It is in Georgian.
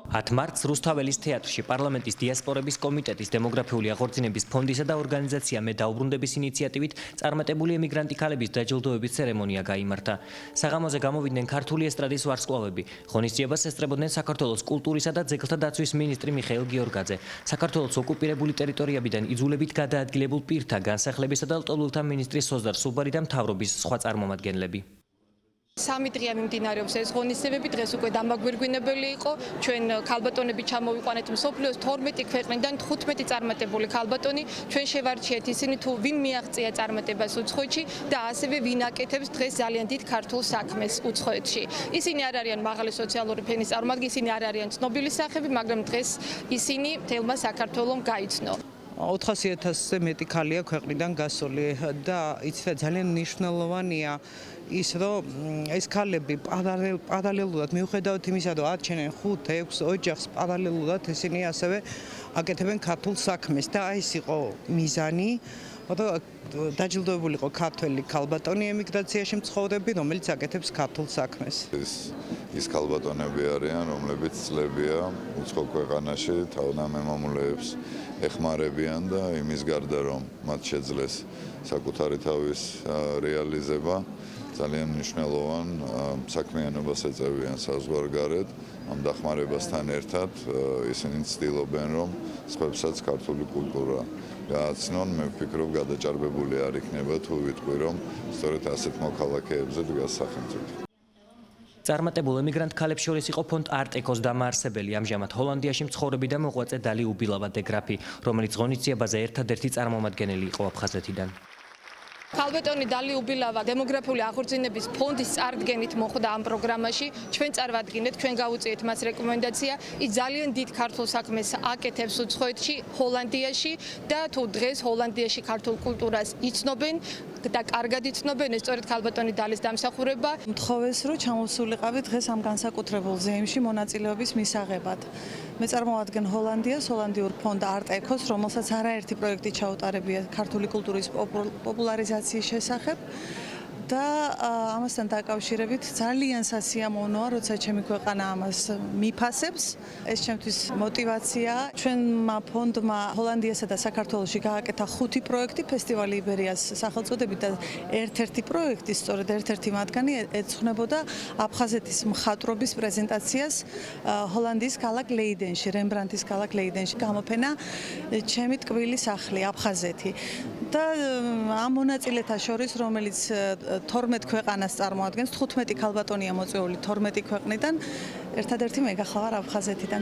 10 მარტს რუსთაველის თეატრში პარლამენტის დიასპორების კომიტეტის დემოგრაფიული აღორძინების ფონდისა და ორგანიზაცია მე დაუბრუნდების ინიციატივით წარმატებული ემიგრანტი ქალების დაჯილდოების ცერემონია გაიმართა. საღამოზე გამოვიდნენ ქართული ესტრადის ვარსკვლავები. ღონისძიებას ესწრებოდნენ საქართველოს კულტურისა და ძეგლთა დაცვის მინისტრი მიხეილ გიორგაძე, საქართველოს ოკუპირებული ტერიტორიებიდან იძულებით გადაადგილებულ პირთა განსახლებისა და ლტოლვილთა მინისტრის სოზდარ სუბარი და მთავრობის სხვა წარმომადგენლები. Სამი დღეა მიმდინარეობს ეს ღონისძიებები, დღეს უკვე დამაგვირგვინებელი იყო. ჩვენ ქალბატონები ჩამოვიყვანეთ მსოფლიოს 12 ქვეყნიდან 15 წარმატებული ქალბატონი. ჩვენ შევარჩიეთ ისინი თუ ვინ მიაღწია წარმატებას უცხოეთში და ასევე ვინ აკეთებს დღეს ძალიან დიდ ქართულ საქმეს უცხოეთში. ისინი არ არიან მაღალი სოციალური ფენის წარმომადგენლები, ისინი არ არიან ცნობილი სახები, მაგრამ დღეს ისინი თელმა საქართველომ გაიცნო. 400,000-ზე მეტი ქალია ქვეყნიდან გასული და იცით ძალიან მნიშვნელოვანია ის რომ ეს ქალები პარალელურად მიუხედავად იმისა რომ არჩენენ 5-6 ოჯახს პარალელურად ისინი ასევე აკეთებენ ქართულ საქმეს და ეს იყო მიზანი დაჯილდოებული იყო ქართველი ქალბატონი ემიგრაციაში მცხოვრები რომელიც აკეთებს ქართულ საქმეს. ის ქალბატონები არიან რომლებიც წლებია უცხო ქვეყანაში თავდამემამულეებს ეხმარებიან და იმის გარდა რომ მათ შეძლეს საკუთარი თავის რეალიზება ძალიან მნიშვნელოვან საქმიანობას ეწევიან საზღვარგარეთ ამ დახმარებასთან ერთად ისინი ცდილობენ რომ სხვებსაც ქართული კულტურა გააცნონ. მე ვფიქრობ გადაჭარბებული არ იქნება თუ ვიტყვი რომ სწორედ ასეთ მოქალაქეებზე დგას სახელმწიფო. წარმატებულ ემიგრანტ ქალებს შორის იყო ფონდ არტ-ეკოს დამაარსებელი, ამჟამად ჰოლანდიაში მცხოვრები და მოღვაწე დალი უბილავა დეგრაფი, რომელიც ღონისძიებაზე ერთადერთი წარმომადგენელი იყო აფხაზეთიდან. ქალბატონი დალი უბილავა დემოგრაფიული აღორძინების ფონდის წარდგენით მოხვდა ამ პროგრამაში. ჩვენ წარვადგინეთ, ჩვენ გავუწიეთ მას რეკომენდაცია. ის ძალიან დიდ ქართულ საქმეს აკეთებს უცხოეთში, ჰოლანდიაში და თუ დღეს ჰოლანდიაში ქართულ კულტურას იცნობენ და კარგად იცნობენ, ეს სწორედ ქალბატონი დალის დამსახურება. მთხოვეს რომ ჩამოსულიყავი დღეს ამ განსაკუთრებულ ზეიმში მონაწილეობის მისაღებად. მე წარმოვადგენ ჰოლანდიას, ჰოლანდიურ ფონდ არტ-ეკოს, რომელსაც არაერთი პროექტი ჩაუტარებია ქართული კულტურის პოპულარიზაციის შესახებ. და ამასთან დაკავშირებით ძალიან სასიამოვნოა, როცა ჩემი ქვეყანა ამას მიფასებს. ეს ჩემთვის მოტივაციაა. ჩვენმა ფონდმა ჰოლანდიასა და საქართველოში გააკეთა 5 პროექტი ფესტივალი იბერიას სახელწოდებით და ერთ-ერთი პროექტი, სწორედ ერთ-ერთი მათგანი ეძღვნებოდა აფხაზეთის მხატვრობის პრეზენტაციას ჰოლანდიის ქალაქ ლეიდენში, რემბრანდტის ქალაქ ლეიდენში. გამოფენა ჩემი ტკბილი სახლი აფხაზეთი. და ამ მონაწილეთა შორის, რომელიც 12 ქვეყანას წარმოადგენს, 15 ქალბატონია მოწვეული 12 ქვეყნიდან, ერთადერთი მე გახლავარ აფხაზეთიდან.